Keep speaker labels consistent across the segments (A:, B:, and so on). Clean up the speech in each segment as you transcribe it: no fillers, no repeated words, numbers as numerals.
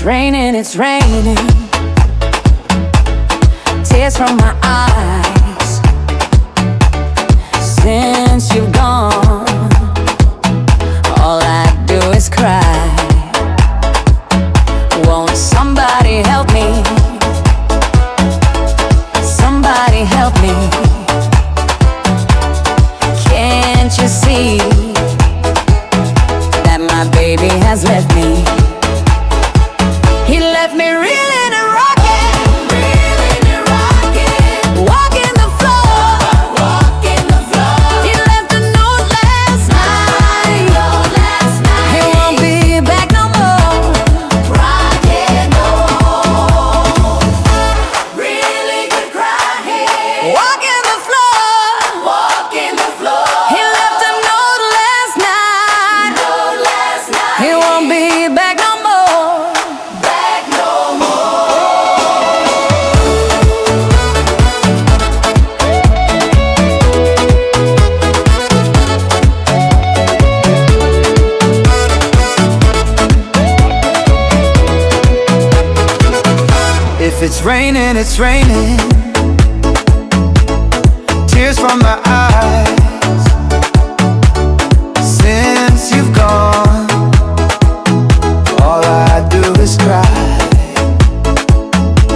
A: raining, it's raining. Tears from my eyes. Since you've gone, all I do is cry. Won't somebody help me? Somebody help me. Can't you see that my baby has left me? He left me reeling and rocking, reeling and rocking, walking the floor, walking the floor. He left a note last night, note last night. He won't be back no more, rocking no more. Really could cry here, walking the floor, walking the floor. He left a note last night, note last night. He won't be back no more.
B: If it's raining, it's raining. Tears from my eyes. Since you've gone, all I do is cry.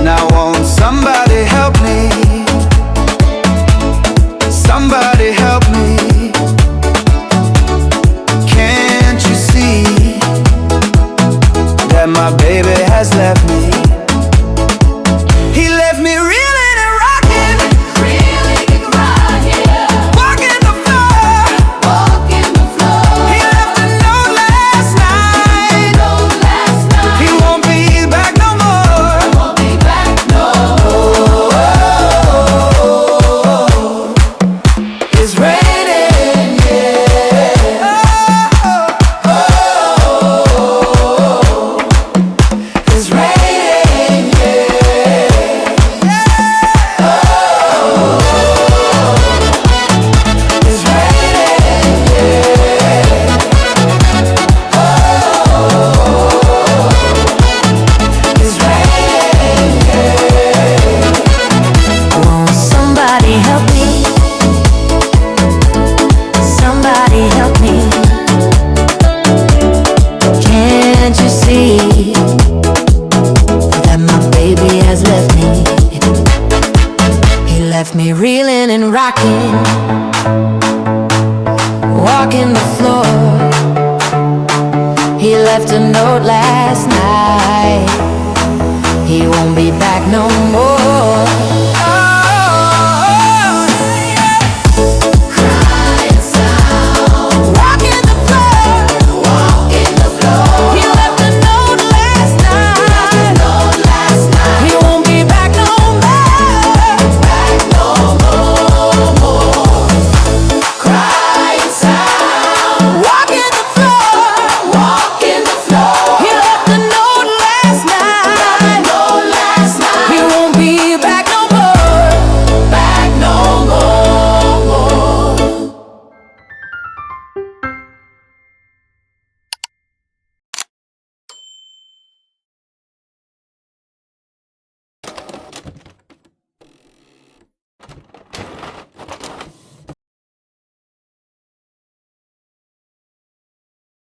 B: Now won't somebody help me? Somebody help me. Can't you see that my baby has left me? He left me reeling and rocking, reeling and rocking, walking the floor, walking the floor. He left a note last night, note last night. He won't be back no more, won't be back no more. It's raining, yeah. Oh, it's raining, yeah.
A: Won't somebody help me? Somebody help me. Can't you see that my baby has left me? He left me reeling and rocking, walking the floor. He left a note last night. He won't be back no more.